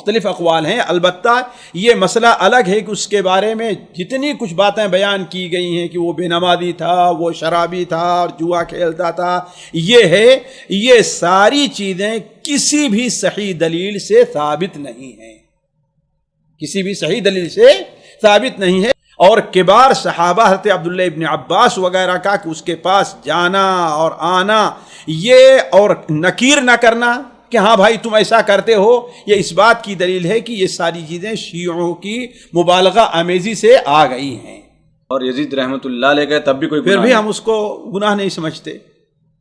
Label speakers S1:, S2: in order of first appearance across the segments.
S1: مختلف اقوال ہیں، البتہ یہ مسئلہ الگ ہے کہ اس کے بارے میں جتنی کچھ باتیں بیان کی گئی ہیں کہ وہ بے نمازی تھا، وہ شرابی تھا اور جوا کھیلتا تھا، یہ ساری چیزیں کسی بھی صحیح دلیل سے ثابت نہیں ہیں، کسی بھی صحیح دلیل سے ثابت نہیں ہے۔ اور کبار صحابہ حضرت عبداللہ ابن عباس وغیرہ کا کہ اس کے پاس جانا اور آنا یہ اور نکیر نہ کرنا کہ ہاں بھائی تم ایسا کرتے ہو، یہ اس بات کی دلیل ہے کہ یہ ساری چیزیں شیعوں کی مبالغہ آمیزی سے آ گئی ہیں۔
S2: اور یزید رحمۃ اللہ علیہ کا تب بھی کوئی
S1: پھر بھی ہم اس کو گناہ نہیں سمجھتے،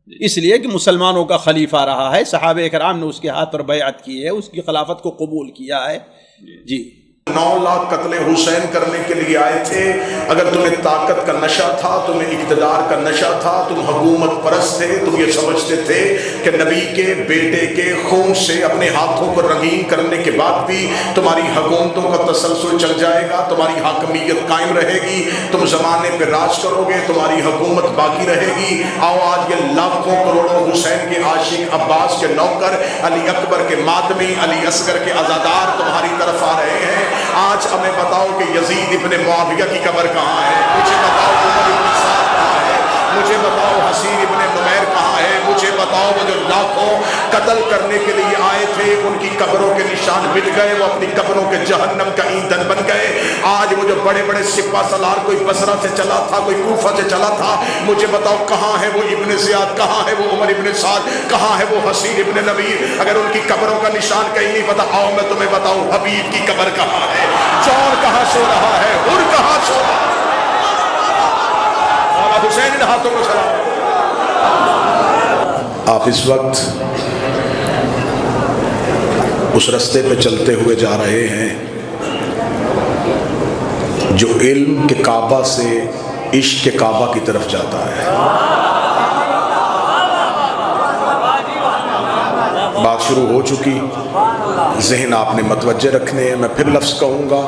S1: اس لیے کہ مسلمانوں کا خلیفہ رہا ہے، صحابہ کرام نے اس کے ہاتھ پر بیعت کی ہے، اس کی خلافت کو قبول کیا ہے۔ جی
S3: 9 لاکھ قتل حسین کرنے کے لیے آئے تھے۔ اگر تمہیں طاقت کا نشہ تھا، تمہیں اقتدار کا نشہ تھا، تم حکومت پرست تھے، تم یہ سمجھتے تھے کہ نبی کے بیٹے کے خون سے اپنے ہاتھوں کو رنگین کرنے کے بعد بھی تمہاری حکومتوں کا تسلسل چل جائے گا، تمہاری حاکمیت قائم رہے گی، تم زمانے پہ راج کرو گے، تمہاری حکومت باقی رہے گی۔ آؤ آج یہ لاکھوں کروڑوں حسین کے عاشق، عباس کے نوکر، علی اکبر کے ماتمی، علی اصغر کے عزادار تمہاری طرف آ رہے ہیں۔ آج ہمیں بتاؤ کہ یزید ابن معاویہ کی قبر کہاں ہے، مجھے بتاؤ عمر ابن سعد کہاں ہے، مجھے بتاؤ حسین ابن نمیر کہاں ہے، مجھے بتاؤ وہ جو لاکھوں قتل کرنے کے لیے آئے تھے ان کی قبروں کے نشان مٹ گئے، وہ اپنی قبروں کے جہنم کا ایندھن بن گئے۔ آج وہ جو بڑے بڑے سپہ سالار، کوئی بصرہ سے چلا تھا، کوئی کوفہ سے چلا تھا، مجھے بتاؤ کہاں ہے وہ ابن زیاد، کہاں ہے وہ عمر ابن سعد، کہاں ہے وہ حسین ابن نمیر؟ اگر ان کی قبروں کا نشان کہیں نہیں پتا، آؤ میں تمہیں بتاؤں حبیب کی قبر کہاں ہے، جون کہاں سو رہا ہے، حر کہاں سو رہا ہے۔ اور حسین ان ہاتھوں کو سلام۔ آپ اس وقت اس رستے پہ چلتے ہوئے جا رہے ہیں جو علم کے کعبہ سے عشق کے کعبہ کی طرف جاتا ہے۔ بات شروع ہو چکی، ذہن آپ نے متوجہ رکھنے ہیں۔ میں پھر لفظ کہوں گا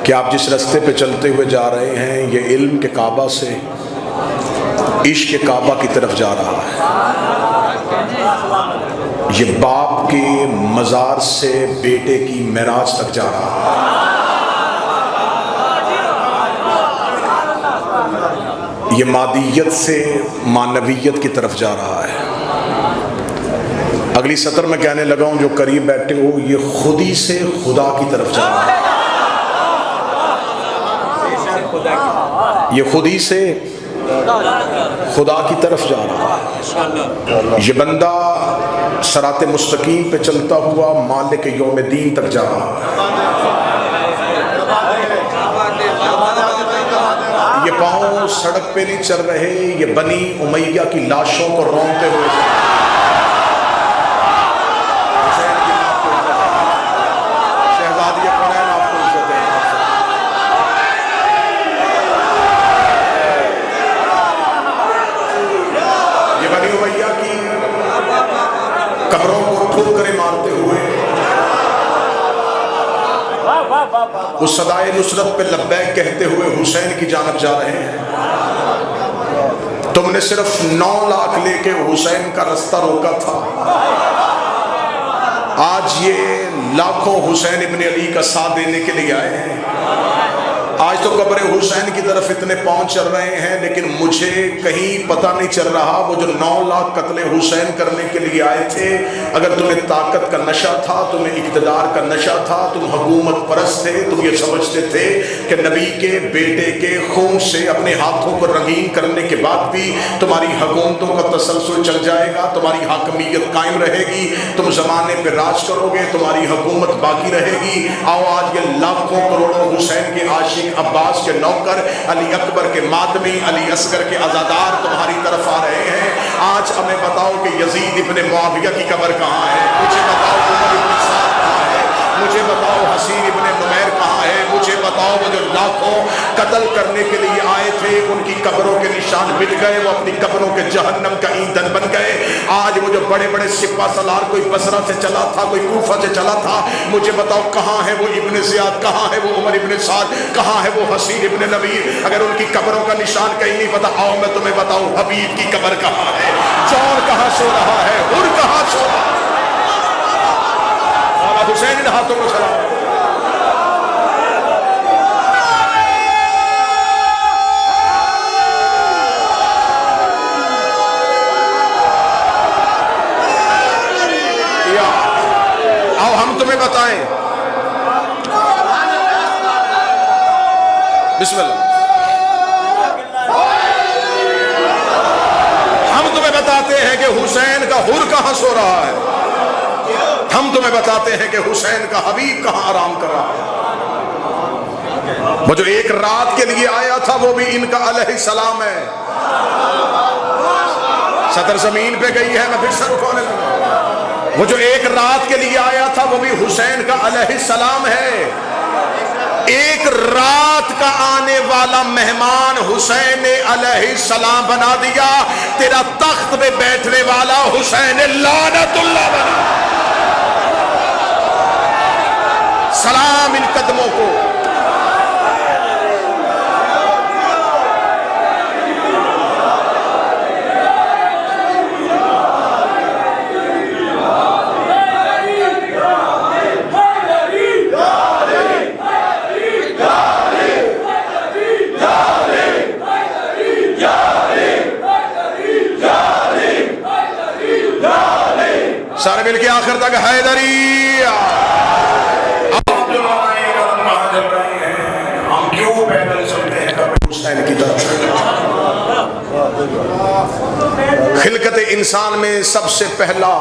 S3: کہ آپ جس رستے پہ چلتے ہوئے جا رہے ہیں یہ علم کے کعبہ سے عشق کے کعبہ کی طرف جا رہا ہے۔ یہ باپ کے مزار سے بیٹے کی معراج تک جا رہا ہے۔ یہ مادیت سے معنویت کی طرف جا رہا ہے۔ اگلی سطر میں کہنے لگا ہوں جو قریب بیٹھے ہو، یہ خودی سے خدا کی طرف جا رہا ہے۔ یہ خودی سے خدا کی طرف جا رہا ہے۔ یہ بندہ صراط مستقیم پہ چلتا ہوا مالک یوم دین تک جا رہا ہے۔ یہ پاؤں سڑک پہ نہیں چل رہے، یہ بنی امیہ کی لاشوں کو رونتے ہوئے جا رہا ہے۔ قبروں کو ٹھوکریں مارتے ہوئے اس صدائے نصرت پہ لبیک کہتے ہوئے حسین کی جانب جا رہے ہیں۔ تم نے صرف 9 لاکھ لے کے حسین کا رستہ روکا تھا، آج یہ لاکھوں حسین ابن علی کا ساتھ دینے کے لیے آئے ہیں۔ آج تو قبر حسین کی طرف اتنے پاؤں چل رہے ہیں، لیکن مجھے کہیں پتہ نہیں چل رہا وہ جو 9 لاکھ قتل حسین کرنے کے لیے آئے تھے، اگر تمہیں طاقت کا نشہ تھا، تمہیں اقتدار کا نشہ تھا، تم حکومت پرست تھے، تم یہ سمجھتے تھے کہ نبی کے بیٹے کے خون سے اپنے ہاتھوں کو رنگین کرنے کے بعد بھی تمہاری حکومتوں کا تسلسل چل جائے گا، تمہاری حاکمیت قائم رہے گی، تم زمانے پہ راج کرو گے، تمہاری حکومت باقی رہے گی۔ آؤ آج یہ لاکھوں کروڑوں حسین کے عاشق، عباس کے نوکر، علی اکبر کے ماتمی، علی اصغر کے عزادار تمہاری طرف آ رہے ہیں۔ آج ہمیں بتاؤ کہ یزید ابن معاویہ کی قبر کہاں ہے، مجھے بتاؤ عمر ابن سعد کہاں ہے، مجھے بتاؤ حسین ابن نمیر کہاں ہے، مجھے بتاؤ وہ جو لاکھوں قتل کرنے کے لیے آئے تھے ان کی قبروں کے نشان مٹ گئے، وہ اپنی قبروں کے جہنم کا ایندھن بن گئے۔ آج وہ جو بڑے بڑے سپہ سالار، کوئی بصرہ سے چلا تھا، کوئی کوفہ سے چلا تھا، مجھے بتاؤ کہاں ہے وہ ابن زیاد، کہاں ہے وہ عمر ابن سعد، کہاں ہے وہ حسین ابن نمیر؟ اگر ان کی قبروں کا نشان کہیں نہیں پتا، آؤ میں تمہیں بتاؤں حبیب کی قبر کہاں ہے، جون کہاں سو رہا ہے، حر کہاں سو رہا ہے۔ حسین ان ہاتھوں کو سلام. آؤ ہم تمہیں بتائیں. بسم اللہ. ہم تمہیں بتاتے ہیں کہ حسین کا حر کہاں سو رہا ہے. ہم تمہیں بتاتے ہیں کہ حسین کا حبیب کہاں آرام کر رہا ہے. وہ جو ایک رات کے لیے آیا تھا وہ بھی ان کا علیہ السلام ہے. صدر زمین پہ گئی ہے میں پھر سر اٹھانے لگا. وہ جو ایک رات کے لیے آیا تھا وہ بھی حسین کا علیہ السلام ہے. ایک رات کا آنے والا مہمان حسین علیہ السلام بنا دیا. تیرا تخت پہ بیٹھنے والا حسین لعنت اللہ بنا. سلام ان قدموں کو. سارے مل کے آخر تک حیدری. ہم کیوں پیدل چلتے ہیں حسین کی طرف. خلقت انسان میں سب سے پہلا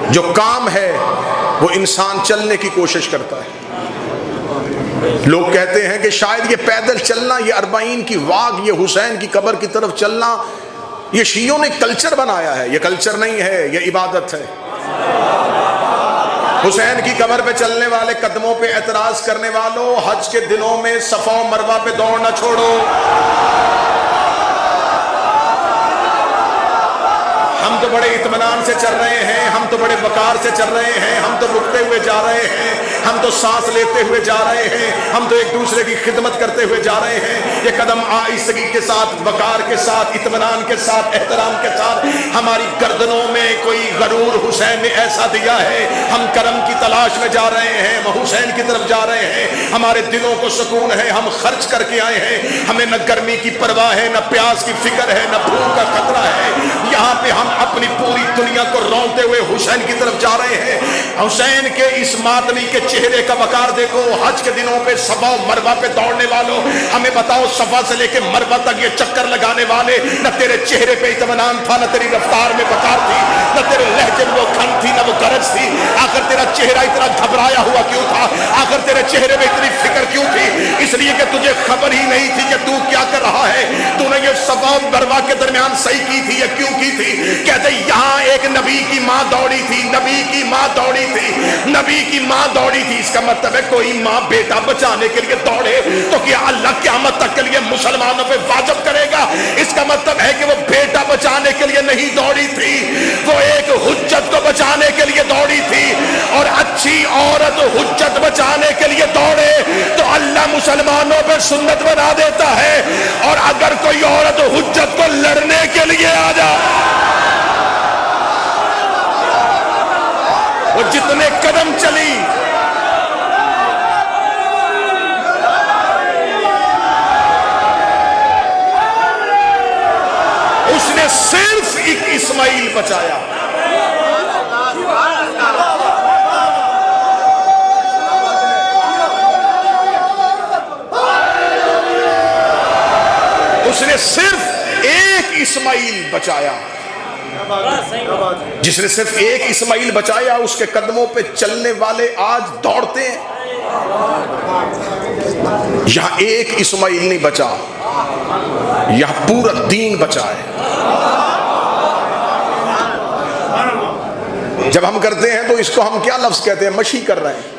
S3: جو کام ہے وہ انسان چلنے کی کوشش کرتا ہے. لوگ کہتے ہیں کہ شاید یہ پیدل چلنا، یہ 40 کی واک، یہ حسین کی قبر کی طرف چلنا یہ شیعوں نے کلچر بنایا ہے. یہ کلچر نہیں ہے، یہ عبادت ہے. حسین کی قبر پہ چلنے والے، قدموں پہ اعتراض کرنے والوں، حج کے دنوں میں صفا و مروہ پہ دوڑنا چھوڑو. ہم تو بڑے اطمینان سے چل رہے ہیں، ہم تو بڑے وقار سے چل رہے ہیں، ہم تو رکتے ہوئے جا رہے ہیں، ہم تو سانس لیتے ہوئے جا رہے ہیں، ہم تو ایک دوسرے کی خدمت کرتے ہوئے جا رہے ہیں. یہ قدم آہستگی کے ساتھ، وقار کے ساتھ، اطمینان کے ساتھ، احترام کے ساتھ. ہماری گردنوں میں کوئی غرور حسین نے ایسا دیا ہے. ہم کرم کی تلاش میں جا رہے ہیں، ہم حسین کی طرف جا رہے ہیں. ہمارے دلوں کو سکون ہے، ہم خرچ کر کے آئے ہیں. ہمیں نہ گرمی کی پرواہ ہے، نہ پیاس کی فکر ہے، نہ بھوک کا خطرہ ہے. یہاں پہ ہم اپنی پوری دنیا کو رونتے ہوئے حسین کی طرف جا رہے ہیں. حسین کے اس ماتمی کے چہرے کا وقار دیکھو. حج کے دنوں پہ صفا و مروہ پہ دوڑنے والوں، ہمیں بتاؤ صفا سے لے کے مروہ تک یہ چکر لگانے والے، نہ تیرے چہرے پہ اطمینان تھا، نہ تیری رفتار میں وقار تھی، نہ تیرے لہجے میں وہ کھن تھی، نہ وہ گرج تھی. آخر تیرا چہرہ اتنا گھبرایا ہوا کیوں تھا؟ آخر تیرے چہرے میں اتنی فکر کیوں تھی؟ اس لیے کہ تجھے خبر ہی نہیں تھی کہ تو کیا کر رہا ہے. تو نے یہ صفا و مروہ کے درمیان صحیح کی تھی یا کیوں کی تھی؟ کہتے یہاں ایک نبی کی ماں دوڑی تھی، نبی کی ماں دوڑی تھی، نبی کی ماں دوڑی تھی. اس کا مطلب ہے کوئی ماں بیٹا بچانے کے لیے دوڑے تو کیا اللہ قیامت تک کے لیے مسلمانوں پہ واجب کرے گا؟ اس کا مطلب ہے کہ وہ بیٹا بچانے کے لیے نہیں دوڑی تھی، وہ ایک حجت کو بچانے کے لیے دوڑی تھی. اور اچھی عورت حجت بچانے کے لیے دوڑے تو اللہ مسلمانوں پہ سنت بنا دیتا ہے. اور اگر کوئی عورت حجت کو لڑنے کے لیے آ جائے، وہ جتنے قدم چلی اس نے صرف ایک اسماعیل بچایا. اس نے صرف ایک اسماعیل بچایا. جس نے صرف ایک اسماعیل بچایا اس کے قدموں پہ چلنے والے آج دوڑتے ہیں. یہاں ایک اسماعیل نہیں بچا، یہاں پورا دین بچا ہے. جب ہم کرتے ہیں تو اس کو ہم کیا لفظ کہتے ہیں؟ مشی کر رہے ہیں.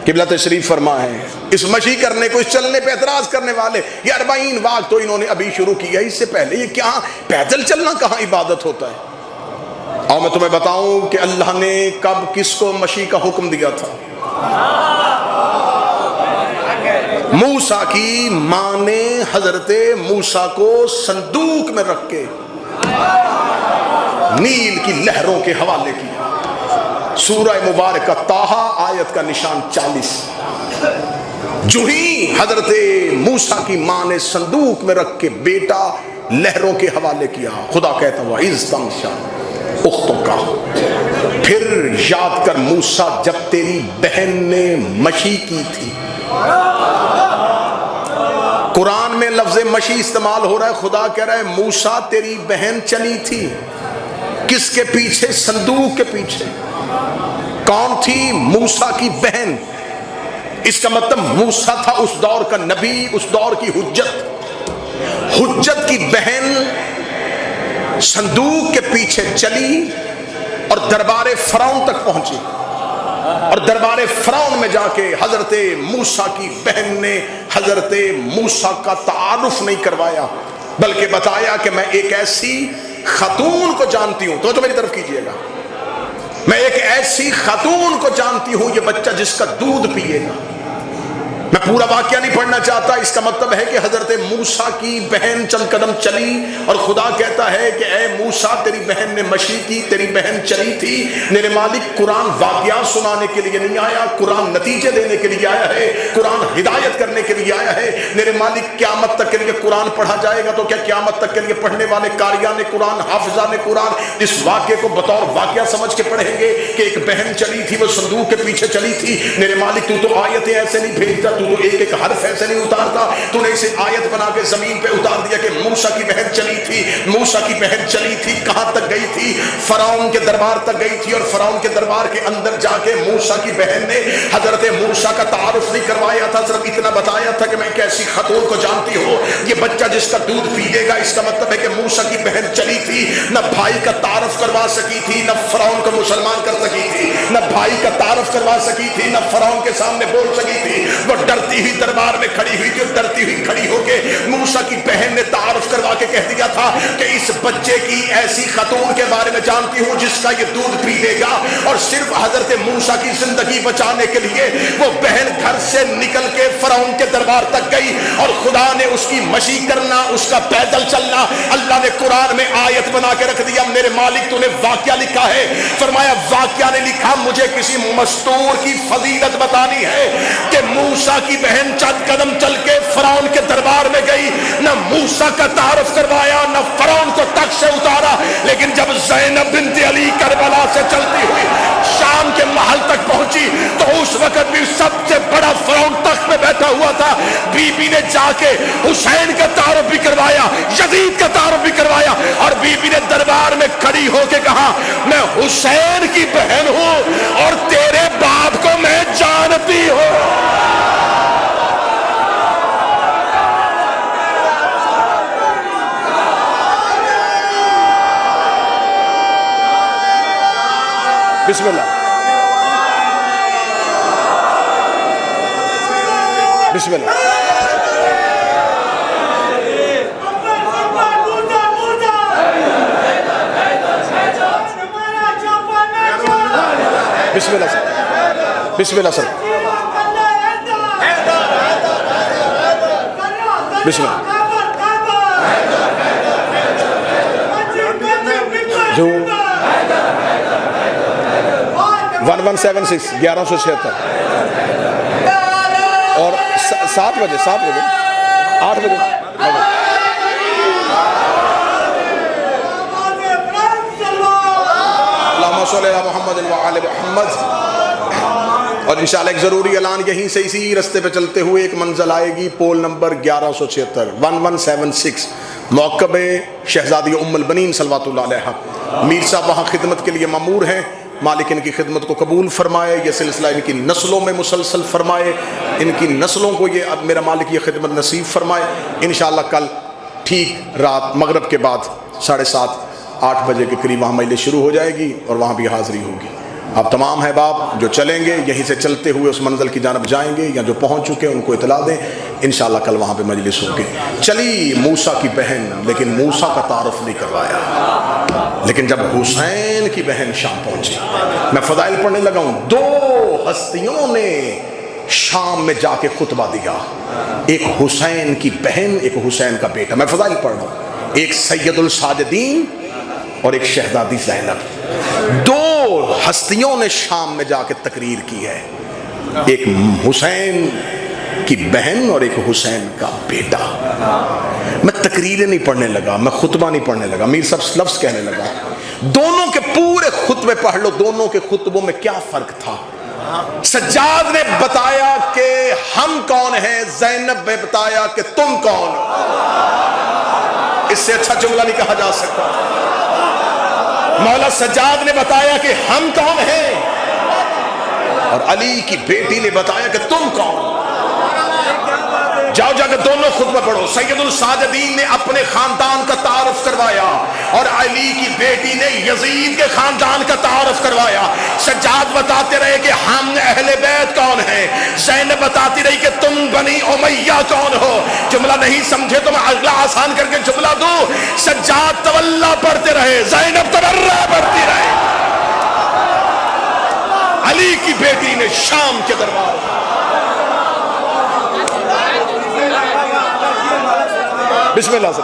S3: قبلہ تشریف فرما ہے اس مشی کرنے کو، اس چلنے پہ اعتراض کرنے والے. یہ 40 واق تو انہوں نے ابھی شروع کیا، اس سے پہلے یہ کیا پیدل چلنا کہاں عبادت ہوتا ہے؟ اور میں تمہیں بتاؤں کہ اللہ نے کب کس کو مشی کا حکم دیا تھا. موسیٰ کی ماں نے حضرت موسیٰ کو صندوق میں رکھ کے نیل کی لہروں کے حوالے کیا. سورہ مبارکہ طٰہٰ آیت کا نشان 40. جو ہی حضرت موسیٰ کی ماں نے صندوق میں رکھ کے بیٹا لہروں کے حوالے کیا، خدا کہتا ہوا اذ تمشا اختوں کا، پھر یاد کر موسیٰ جب تیری بہن نے مشی کی تھی. قرآن میں لفظ مشی استعمال ہو رہا ہے، خدا کہہ رہا ہے موسیٰ تیری بہن چلی تھی. کس کے پیچھے؟ صندوق کے پیچھے. کون تھی؟ موسیٰ کی بہن. اس کا مطلب موسیٰ تھا اس دور کا نبی، اس دور کی حجت کی بہن صندوق کے پیچھے چلی اور دربار فرعون تک پہنچی، اور دربار فرعون میں جا کے حضرت موسیٰ کی بہن نے حضرت موسیٰ کا تعارف نہیں کروایا، بلکہ بتایا کہ میں ایک ایسی خاتون کو جانتی ہوں. تو میری طرف کیجئے گا، میں ایک ایسی خاتون کو جانتی ہوں، یہ بچہ جس کا دودھ پیے گا. میں پورا واقعہ نہیں پڑھنا چاہتا. اس کا مطلب ہے کہ حضرت موسیٰ کی بہن چند قدم چلی اور خدا کہتا ہے کہ اے موسیٰ تیری بہن نے مشی کی، تیری بہن چلی تھی. میرے مالک قرآن واقعہ سنانے کے لیے نہیں آیا، قرآن نتیجے دینے کے لیے آیا ہے، قرآن ہدایت کرنے کے لیے آیا ہے. میرے مالک قیامت تک کے لیے قرآن پڑھا جائے گا تو کیا قیامت تک کے لیے پڑھنے والے قاریان قرآن، حافظان قرآن اس واقعے کو بطور واقعہ سمجھ کے پڑھیں گے کہ ایک بہن چلی تھی، وہ صندوق کے پیچھے چلی تھی. میرے مالک تو آیتیں ایسے نہیں بھیجتا، تو ایک ایک حرف ایسے نہیں اتارتا، تو نے اسے آیت بنا کے زمین پہ اتار دیا کہ موسیٰ کی بہن چلی تھی. موسیٰ کی بہن چلی تھی، کہاں تک گئی تھی؟ فرعون کے دربار تک گئی تھی، اور فرعون کے دربار کے اندر جا کے موسیٰ کی بہن نے حضرت موسیٰ کا تعارف نہیں کروایا تھا، صرف اتنا بتایا تھا کہ میں ایک ایسی خاتون کو جانتی ہوں، یہ بچہ جس کا دودھ پیے گا. اس کا مطلب ہے کہ موسیٰ کی بہن چلی تھی، نہ بھائی کا تعارف کروا سکی تھی، نہ فرعون کو مسلمان کر سکی تھی، نہ بھائی کا تعارف کروا سکی تھی، نہ فرعون کے سامنے بول سکی تھی. وہ ڈرتی ہوئی دربار میں کھڑی ہوئی تھی، اور ڈرتی ہوئی کھڑی ہو کے موسیٰ کی بہن نے تعارف کروا کے کہہ دیا تھا کہ اس بچے کی ایسی خاتون کے بارے میں جانتی ہوں جس کا یہ دودھ پی لے گا. اور صرف حضرت موسیٰ کی زندگی بچانے کے لیے وہ بہن گھر سے نکل کے فرعون کے دربار تک گئی، اور خدا نے اس کی مشی کرنا، اس کا پیدل چلنا اللہ نے قرآن میں آیت بنا کے رکھ دیا. میرے مالک تو نے واقعہ لکھا ہے، فرمایا واقعہ نے لکھا، مجھے کسی مستور کی فضیلت بتانی ہے کہ موسیٰ کی بہن چند قدم چل کے فرعون کے دربار میں گئی، نہ موسیٰ کا تعارف کروایا، نہ فرعون کو تخت سے اتارا. لیکن جب زینب بنت علی کربلا سے چلتی ہوئی شام کے محل تک پہنچی تو اس وقت بھی سب سے بڑا فرعون تخت میں بیٹھا ہوا تھا. بی بی نے جا کے حسین کا تعارف بھی کروایا، یزید کا تعارف بھی کروایا، اور بی بی نے دربار میں کھڑی ہو کے کہا میں حسین کی بہن ہوں اور تیرے باپ کو میں جانتی ہوں. بسم اللہ، بسم اللہ. بسم اللہ سر، بسم اللہ سر، بسم اللہ. جو 1176 1176 اور 7 بجے 8 بجے. اللہم صلی علی محمد و آل محمد. اور انشاءاللہ ایک ضروری اعلان، یہیں سے اسی رستے پہ چلتے ہوئے ایک منزل آئے گی، پول نمبر 1176 1176، موقب شہزادی ام البنین صلوات اللہ علیہ. میر صاحب وہاں خدمت کے لیے مامور ہیں. مالک ان کی خدمت کو قبول فرمائے، یہ سلسلہ ان کی نسلوں میں مسلسل فرمائے، ان کی نسلوں کو یہ اب میرا مالک یہ خدمت نصیب فرمائے. انشاءاللہ کل ٹھیک رات مغرب کے بعد 7:30 8 بجے کے قریب وہاں مجلس شروع ہو جائے گی اور وہاں بھی حاضری ہوگی. آپ تمام احباب جو چلیں گے یہیں سے چلتے ہوئے اس منزل کی جانب جائیں گے، یا جو پہنچ چکے ان کو اطلاع دیں. انشاءاللہ کل وہاں پہ مجلس ہوگی. چلی موسیٰ کی بہن، لیکن موسیٰ کا تعارف نہیں کروایا. لیکن جب حسین کی بہن شام پہنچی، میں فضائل پڑھنے لگا ہوں، 2 ہستیوں نے شام میں جا کے خطبہ دیا، ایک حسین کی بہن، ایک حسین کا بیٹا. میں فضائل پڑھ رہا ہوں. ایک سید الساجدین اور ایک شہزادی زینب، دو ہستیوں نے شام میں جا کے تقریر کی ہے، ایک حسین کی بہن اور ایک حسین کا بیٹا۔ میں تقریریں نہیں پڑھنے لگا، میں خطبہ نہیں پڑھنے لگا، میر صاحب لفظ کہنے لگا، دونوں کے پورے خطبے پڑھ لو، دونوں کے خطبوں میں کیا فرق تھا۔ سجاد نے بتایا کہ ہم کون ہیں، زینب نے بتایا کہ تم کون ہو۔ اس سے اچھا جملہ نہیں کہا جا سکتا۔ مولا سجاد نے بتایا کہ ہم کون ہیں، اور علی کی بیٹی نے بتایا کہ تم کون۔ جاؤ جا کے دونوں خطبہ پڑھو۔ سید الساجدین نے اپنے خاندان کا تعارف کروایا اور علی کی بیٹی نے یزید کے خاندان کا تعارف کروایا۔ سجاد بتاتے رہے کہ ہم اہل بیت کون ہیں، زینب بتاتی رہی کہ تم بنی امیہ کون ہو۔ جملہ نہیں سمجھے تو میں اگلا آسان کر کے جملہ دوں، سجاد تولا پڑھتے رہے، زینب تبرہ پڑھتی رہے۔ علی کی بیٹی نے شام کے دربار بسم اللہ سر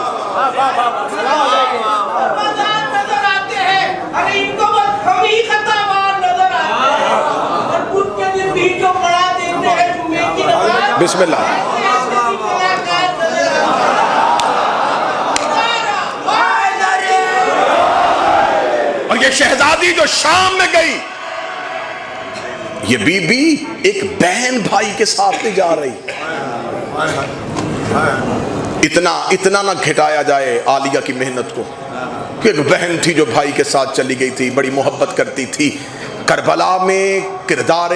S3: بسم اللہ۔ اور یہ شہزادی جو شام میں گئی، یہ بی بی ایک بہن بھائی کے ساتھ نہیں جا رہی۔ اتنا نہ گھٹایا جائے عالیہ کی محنت کو کہ ایک بہن تھی جو بھائی کے ساتھ چلی گئی تھی، بڑی محبت کرتی تھی۔ کربلا میں کردار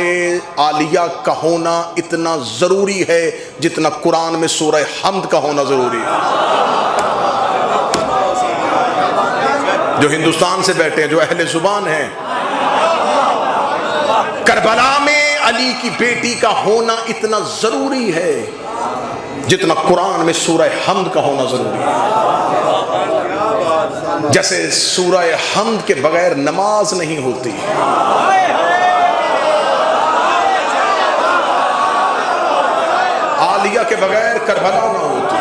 S3: عالیہ کا ہونا اتنا ضروری ہے جتنا قرآن میں سورہ حمد کا ہونا ضروری ہے۔ جو ہندوستان سے بیٹھے ہیں، جو اہل زبان ہیں، کربلا میں علی کی بیٹی کا ہونا اتنا ضروری ہے جتنا قرآن میں سورہ حمد کا ہونا ضروری ہے۔ جیسے سورہ حمد کے بغیر نماز نہیں ہوتی، عالیہ کے بغیر کربلا نہ ہوتی۔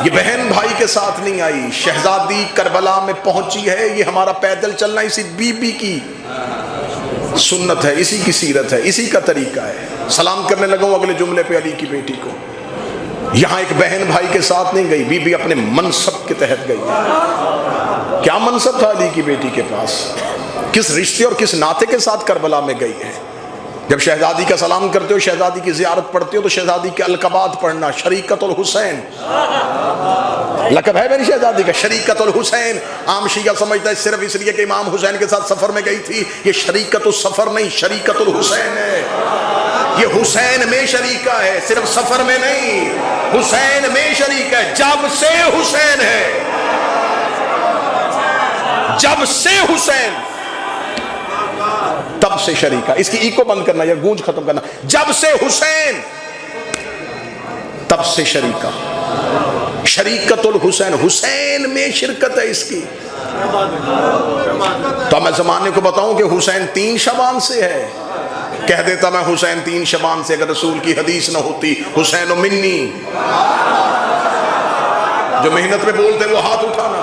S3: یہ بہن بھائی کے ساتھ نہیں آئی، شہزادی کربلا میں پہنچی ہے۔ یہ ہمارا پیدل چلنا اسی بی بی کی سنت ہے، اسی کی سیرت ہے، اسی کا طریقہ ہے۔ سلام کرنے لگا ہوں اگلے جملے پہ علی کی بیٹی کو۔ یہاں ایک بہن بھائی کے ساتھ نہیں گئی، بی بی اپنے منصب کے تحت گئی۔ کیا منصب تھا علی کی بیٹی کے پاس، کس رشتے اور کس ناطے کے ساتھ کربلا میں گئی ہے۔ جب شہزادی کا سلام کرتے ہو، شہزادی کی زیارت پڑھتے ہو، تو شہزادی کے القابات پڑھنا، شریکت الحسین لقب ہے میری شہزادی کا، شریکت الحسین۔ عام شیعہ سمجھتا ہے صرف اس لیے کہ امام حسین کے ساتھ سفر میں گئی تھی، یہ شریکت السفر نہیں، شریکت الحسین ہے۔ یہ حسین میں شریکہ ہے، صرف سفر میں نہیں، حسین میں شریک ہے۔ جب سے حسین ہے، جب سے حسین تب سے شریکہ۔ اس کی ایکو بند کرنا یا گونج ختم کرنا۔ جب سے حسین تب سے شریکہ، شریکت الحسین، حسین میں شرکت ہے اس کی۔ تو میں زمانے کو بتاؤں کہ حسین 3 شعبان سے ہے، کہہ دیتا میں حسین 3 شعبان سے، اگر رسول کی حدیث نہ ہوتی۔ حسین و منی، جو محنت میں بولتے وہ ہاتھ اٹھانا۔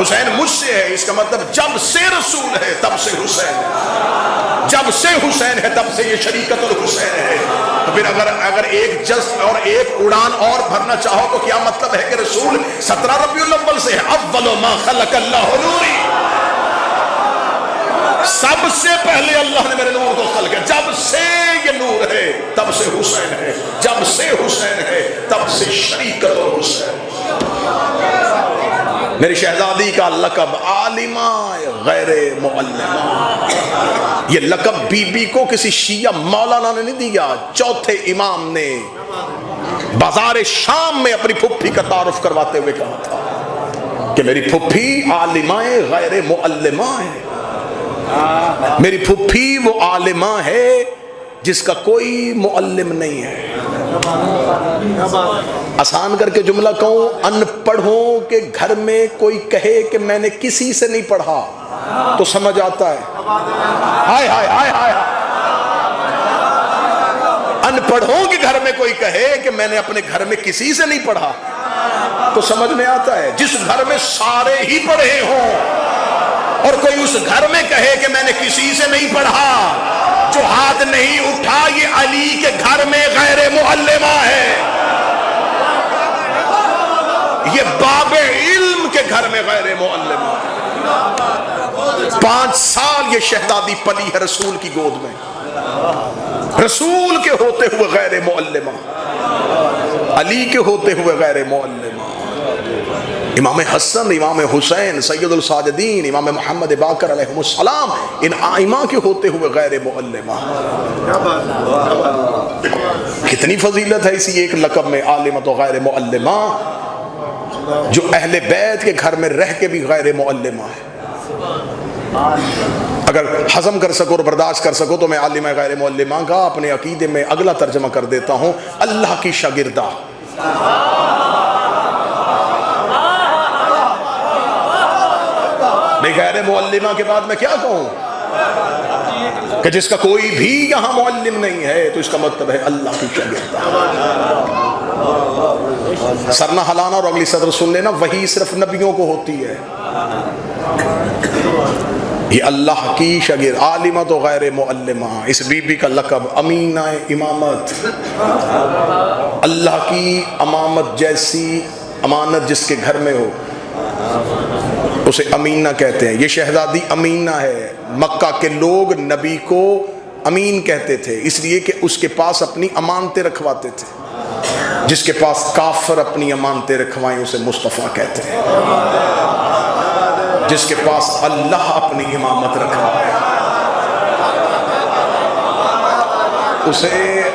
S3: حسین مجھ سے ہے، اس کا مطلب جب سے رسول ہے تب سے حسین ہے، جب سے حسین ہے تب سے یہ شریکت الحسین ہے۔ تو پھر اگر ایک جذب اور ایک اڑان اور بھرنا چاہو تو کیا مطلب ہے کہ رسول 17 ربیع الاول سے ہے، اول ما خلق اللہ نوری، سب سے پہلے اللہ نے میرے نور کو خلق کیا۔ جب سے یہ نور ہے تب سے حسین ہے، جب سے حسین ہے تب سے شریکت الحسین۔ میری شہزادی کا لقب عالمہ غیر معلمہ، یہ لقب بی بی کو کسی شیعہ مولانا نے نہیں دیا، چوتھے امام نے بازار شام میں اپنی پھپھی کا تعارف کرواتے ہوئے کہا تھا کہ میری پھپھی عالمہ غیر معلمہ ہے، میری پھپھی وہ عالمہ ہے جس کا کوئی معلم نہیں ہے۔ آسان کر کے جملہ کہوں، ان پڑھوں کے گھر میں کوئی کہے کہ میں نے کسی سے نہیں پڑھا تو سمجھ آتا ہے۔ ہائے ہائے ہائے ہائے، ان پڑھوں کے گھر میں کوئی کہے کہ میں نے اپنے گھر میں کسی سے نہیں پڑھا تو سمجھ میں آتا ہے جس گھر میں سارے ہی پڑھے ہوں اور کوئی اس گھر میں کہے کہ میں نے کسی سے نہیں پڑھا، جو ہاتھ نہیں اٹھا یہ علی کے گھر میں غیر معلمہ ہے، یہ باب علم کے گھر میں غیر معلمہ ہے۔ 5 سال یہ شہزادی پلی ہے رسول کی گود میں، رسول کے ہوتے ہوئے غیر معلمہ، علی کے ہوتے ہوئے غیر معلمہ۔ امام حسن، امام حسین، سید الساجدین، امام محمد باقر علیہ السلام، ان آئمہ کے ہوتے ہوئے غیر معلمہ۔ کتنی فضیلت ہے اسی ایک لقب میں، عالمہ تو غیر معلمہ، جو اہل بیت کے گھر میں رہ کے بھی غیر معلمہ ہے۔ اگر ہضم کر سکو اور برداشت کر سکو تو میں عالمہ غیر معلمہ کا اپنے عقیدے میں اگلا ترجمہ کر دیتا ہوں، اللہ کی شاگردہ۔ میں غیر معلمہ کے بعد میں کیا کہوں کہ جس کا کوئی بھی یہاں معلم نہیں ہے تو اس کا مطلب ہے اللہ کی شاگردہ۔ سر نہ ہلانا اور اگلی صدر سن لینا، وہی صرف نبیوں کو ہوتی ہے۔ یہ اللہ کی شاگرد، عالمہ تو غیر معلمہ، اس بی بی کا لقب امینہ امامت، اللہ کی امامت جیسی امانت جس کے گھر میں ہو اسے امینہ کہتے ہیں۔ یہ شہزادی امینہ ہے۔ مکہ کے لوگ نبی کو امین کہتے تھے اس لیے کہ اس کے پاس اپنی امانتیں رکھواتے تھے، جس کے پاس کافر اپنی امانتیں رکھوائیں اسے مصطفیٰ کہتے ہیں، جس کے پاس اللہ اپنی امامت رکھوائے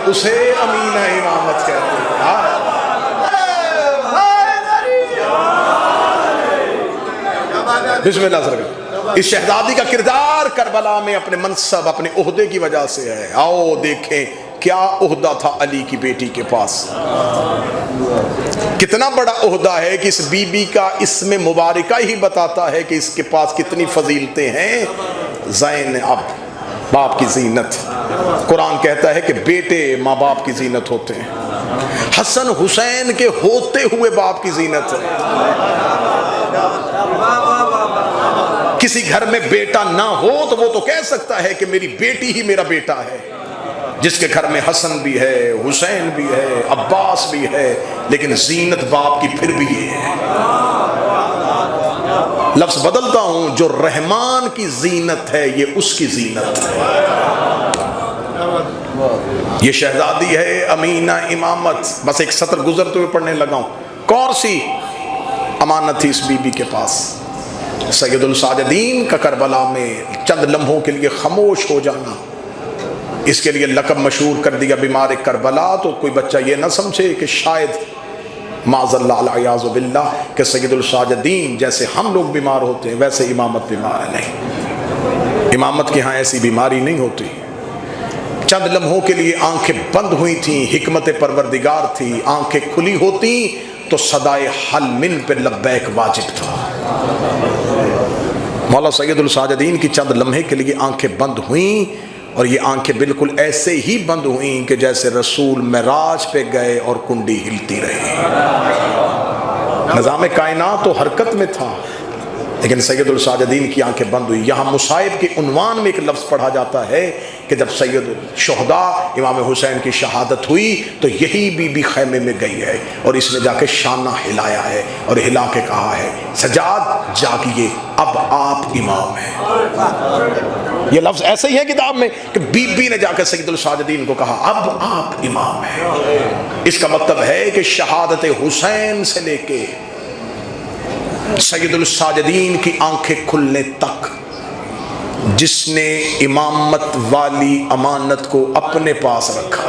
S3: اسے امینہ امامت کہتے ہیں۔ بسم اللہ سرکار۔ اس شہزادی کا کردار کربلا میں اپنے منصب، اپنے عہدے کی وجہ سے ہے۔ آؤ دیکھیں کیا عہدہ تھا علی کی بیٹی کے پاس، کتنا بڑا عہدہ ہے کہ اس بی بی کا اسم مبارکہ ہی بتاتا ہے کہ اس کے پاس کتنی فضیلتیں ہیں۔ زینب، باپ کی زینت، قرآن کہتا ہے کہ بیٹے ماں باپ کی زینت ہوتے ہیں، حسن حسین کے ہوتے ہوئے باپ کی زینت ہے۔ کسی گھر میں بیٹا نہ ہو تو وہ تو کہہ سکتا ہے کہ میری بیٹی ہی میرا بیٹا ہے۔ جس کے گھر میں حسن بھی ہے، حسین بھی ہے، عباس بھی ہے، لیکن زینت باپ کی پھر بھی یہ ہے۔ لفظ بدلتا ہوں، جو رحمان کی زینت ہے یہ اس کی زینت ہے۔ یہ شہزادی ہے امینہ امامت۔ بس ایک سطر گزرتے ہوئے پڑھنے لگا ہوں۔ کون سی امانت تھی اس بی بی کے پاس؟ سید الساجدین کا کربلا میں چند لمحوں کے لیے خاموش ہو جانا، اس کے لیے لقب مشہور کر دیا بیمار کربلا۔ تو کوئی بچہ یہ نہ سمجھے کہ شاید معاذ اللہ العیاذ باللہ کہ سید الساجدین جیسے ہم لوگ بیمار ہوتے ہیں ویسے امامت بیمار ہے، نہیں، امامت کے ہاں ایسی بیماری نہیں ہوتی۔ چند لمحوں کے لیے آنکھیں بند ہوئی تھیں، حکمت پروردگار تھی، آنکھیں کھلی ہوتی تو صدائے حل من پہ لبیک واجب تھا۔ مولا سید الساجدین کی چند لمحے کے لیے آنکھیں بند ہوئیں، اور یہ آنکھیں بالکل ایسے ہی بند ہوئیں کہ جیسے رسول معراج پہ گئے اور کنڈی ہلتی رہی۔ نظام کائنات تو حرکت میں تھا لیکن سید الساجدین کی آنکھیں بند ہوئی۔ یہاں مصائب کے عنوان میں ایک لفظ پڑھا جاتا ہے کہ جب سید الشہداء امام حسین کی شہادت ہوئی تو یہی بی بی خیمے میں گئی ہے اور اس نے جا کے شانہ ہلایا ہے اور ہلا کے کہا ہے سجاد جاگیے، اب آپ امام ہیں۔ یہ لفظ ایسے ہی ہے کتاب میں کہ بی بی نے جا کے سید الساجدین کو کہا اب آپ امام ہیں۔ اس کا مطلب ہے کہ شہادت حسین سے لے کے سید الساجدین کی آنکھیں کھلنے تک جس نے امامت والی امانت کو اپنے پاس رکھا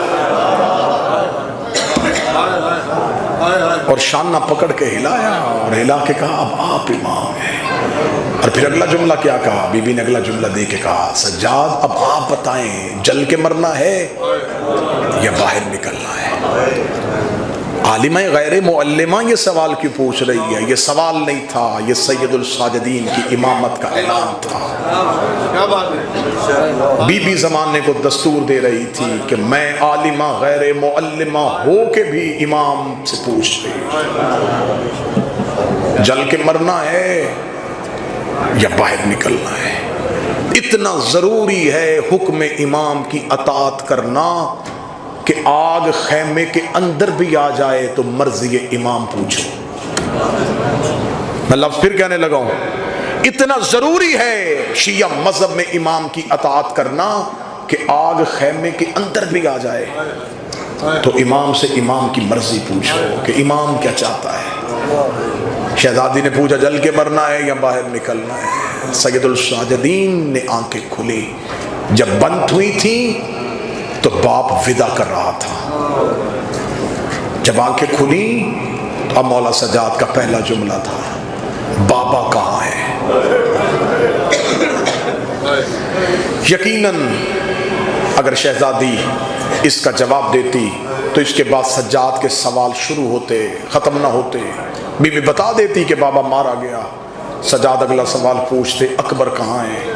S3: اور شانہ پکڑ کے ہلایا اور ہلا کے کہا اب آپ امام ہیں۔ اور پھر اگلا جملہ کیا کہا؟ بی بی نے اگلا جملہ دے کے کہا سجاد اب آپ بتائیں جل کے مرنا ہے یا باہر نکلنا ہے؟ عالمہ غیر معلمہ یہ سوال کیوں پوچھ رہی ہے؟ یہ سوال نہیں تھا، یہ سید الساجدین کی امامت کا اعلان تھا۔ بی بی زمانے کو دستور دے رہی تھی کہ میں عالمہ غیر معلمہ ہو کے بھی امام سے پوچھ رہی ہوں، جل کے مرنا ہے یا باہر نکلنا ہے؟ اتنا ضروری ہے حکم امام کی اطاعت کرنا کہ آگ خیمے کے اندر بھی آ جائے تو مرضی امام پوچھو۔ میں لفظ پھر کہنے لگا ہوں، اتنا ضروری ہے شیعہ مذہب میں امام کی اطاعت کرنا کہ آگ خیمے کے اندر بھی آ جائے تو امام سے امام کی مرضی پوچھو کہ امام کیا چاہتا ہے۔ شہزادی نے پوچھا جل کے مرنا ہے یا باہر نکلنا ہے؟ سید الساجدین نے آنکھیں کھلی، جب بند ہوئی تھیں تو باپ ودا کر رہا تھا، جب آنکھیں کھلی تو اب مولا سجاد کا پہلا جملہ تھا، بابا کہاں ہے؟ یقیناً اگر شہزادی اس کا جواب دیتی تو اس کے بعد سجاد کے سوال شروع ہوتے، ختم نہ ہوتے۔ بی بی بتا دیتی کہ بابا مارا گیا، سجاد اگلا سوال پوچھتے اکبر کہاں ہے؟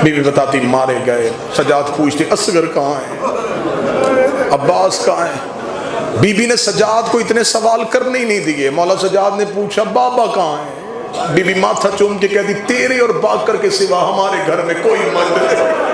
S3: بی بی بتاتی مارے گئے، سجاد پوچھتے اصغر کہاں ہے؟ عباس کہاں ہے؟ بی بی نے سجاد کو اتنے سوال کرنے ہی نہیں دیے۔ مولا سجاد نے پوچھا بابا کہاں ہے؟ بی بی ماتھا چوم کے کہتی تیرے اور باکر کے سوا ہمارے گھر میں کوئی مرد نہیں۔